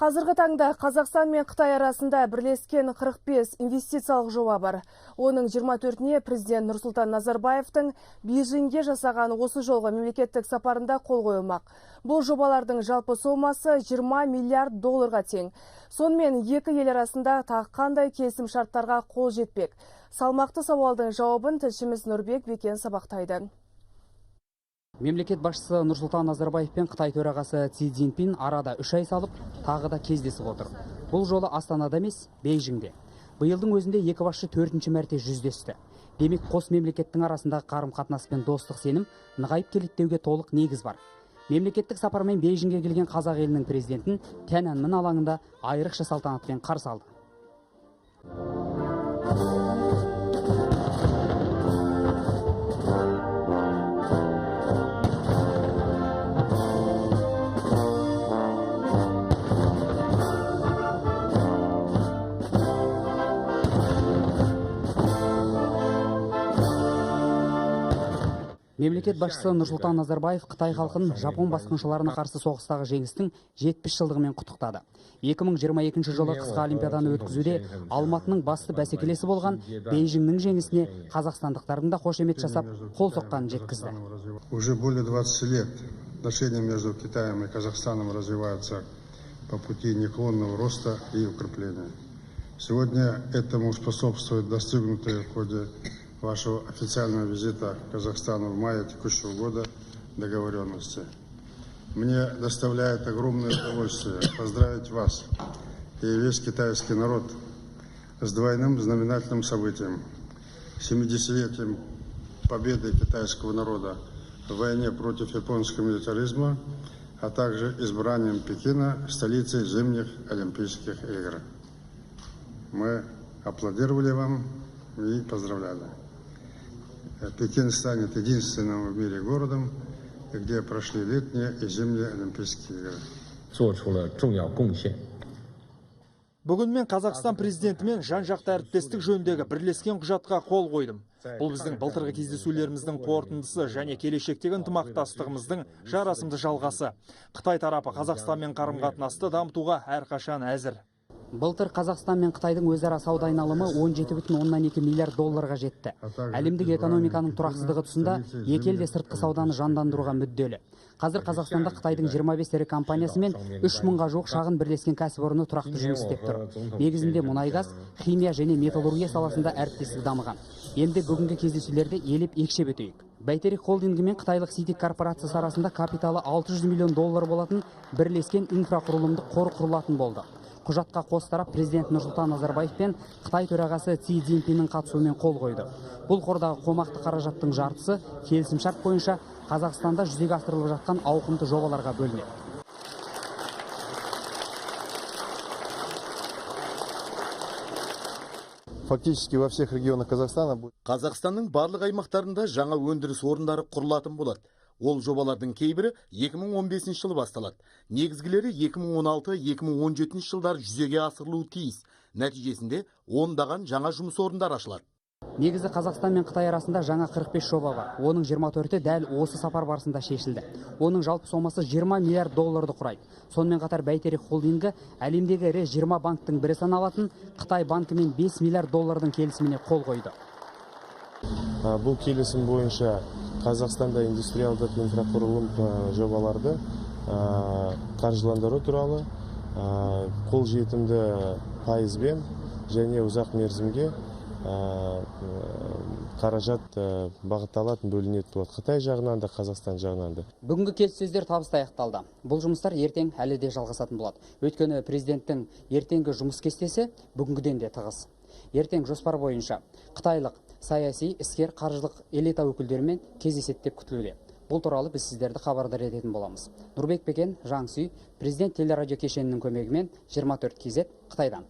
Қазіргі таңда Қазақстан мен Қытай арасында бірлескен 45 инвестициялық жоба бар. Оның 24-не президент Нұрсұлтан Назарбаевтың Бейжіңге жасаған осы жолғы мемлекеттік сапарында қол қойылмақ. Бұл жобалардың жалпы сомасы 20 миллиард долларға тең. Сонымен екі ел арасында тағы қандай келісім шарттарға қол жетпек? Салмақты сауалдың жауабын тілшіміз Нұрбек Бекен сабақтайды. Мемлекет басшысы Нұрсұлтан Назарбаев пен Қытай төрағасы Си Цзиньпин арада 3 ай салып, тағы да кездесіп отыр. Бұл жолы Астанада емес, Бейжіңде. Биылдың өзінде екі басшы 4-ші мәрте жүздесті. Демек, қос мемлекеттің арасындағы қарым-қатынас пен достық сенім нығайып келеді деуге толық негіз бар. Мемлекеттік сапармен Бейжіңге келген қазақ елінің президентін Тяньаньмэнь алаңында айрықша салтанатпен қарсы алды. Мемлекет басшысы Нұрсұлтан Назарбаев Қытай халқын Жапон басқыншыларына қарсы соғыстағы жеңістің 70 жылдығымен құттықтады. 2022 жылы қысқы олимпиаданы өткізуде Алматының басты бәсекелесі болған Бейжіңнің жеңісіне қазақстандықтардың да қошемет жасап, қол соққанын жеткізді. Уже более 20 лет отношения между Китаем и Казахстаном развиваются по пути неуклонного роста и укрепления. Сегодня этому способствует достигнутые в ходе вашего официального визита к Казахстану в мае текущего года договоренности. Мне доставляет огромное удовольствие поздравить вас и весь китайский народ с двойным знаменательным событием – 70-летием победы китайского народа в войне против японского милитаризма, а также избранием Пекина столицей зимних Олимпийских игр. Мы аплодировали вам и поздравляли. Пекин станет единственным в мире городом, где прошли летние и зимние Олимпийские игры. Бүгін мен Қазақстан президентімен жан-жақты әріптестік жөніндегі бірлескен құжатқа қол қойдым. Бұл біздің былтырғы кездесулеріміздің қорытындысы және келешектегі ынтымақтастығымыздың жарасымды жалғасы. Қытай тарапы Қазақстанмен қарым-қатынасты дамытуға әрқашан әзір. Былтыр Қазақстан мен Қытайдың өзара сауда айналымы 17,2 миллиард долларға жетті. Әлемдік экономиканың тұрақсыздығы тұсында екі ел де сыртқы сауданы жандандыруға мүдделі. Қазір Қазақстанда Қытайдың 25 ірі компаниясы мен 3000-ға жуық шағын бірлескен кәсіпорны тұрақты жұмыс істеп тұр. Негізінде мұнай-газ, химия және металлургия саласында әріптестік дамыған. Енді бүгінгі кездесулерде елеп екшеп өтейік. Бәйтерек холдингі мен қытайлық Ситек корпорациясы арасында капиталы 600 миллион доллар болатын бірлескен инфрақұрылымдық қор құрылатын болды. Құжатқа қос тарап президент Нұрсұлтан Назарбаев пен Қытай төрағасы Си Цзиньпиннің қатысуымен қол қойды. Бұл қордағы қомақты қаражаттың жартысы келісімшарт бойынша Қазақстанда жүзеге асырылып жатқан ауқымды жобаларға бөлінеді. Фактически во всех регионах Казахстана Қазақстанның барлық аймақтарында жаңа өндіріс орындары құрылатын болады. Ол жобалардың кейбірі 2015 жылы басталады. Негізгілері 2016-2017 жылдар жүзеге асырылуы тиіс. Нәтижесінде ондаған жаңа жұмыс орындары ашылады. Негізі Қазақстан мен Қытай арасында жаңа 45 жоба бар. Оның 24-і дәл осы сапар барысында шешілді. Оның жалпы сомасы 20 миллиард долларды құрайды. Сонымен қатар Бәйтерек холдингі әлемдегі ірі 20 банктың бірі саналатын Қытай банкімен 5 миллиард доллардың келісіміне қол қойды. Бұл келісім бойынша Қазақстанда индустриалдық инфрақұрылым жобаларды қаржыландыру туралы қол жетімді пайызбен және ұзақ мерзімге қаражат бағытталатын бөлінеді болады. Қытай жағынан да, Қазақстан жағынан да. Бүгінгі келіссөздер табысты аяқталды. Бұл жұмыстар ертең әлі де жалғасатын болады. Өйткені президенттің ертеңгі жұмыс кестесі бүгінгіден де тығыз. Ертең жоспар бойынша қытайлық саяси, іскер, қаржылық элита өкілдерімен кездеседі деп күтілуде. Бұл туралы біз сіздерді хабардар ететін боламыз. Нұрбек Бекен, Жаңсүй, президент телерадио кешенінің көмегімен 24 KZ Қытайдан.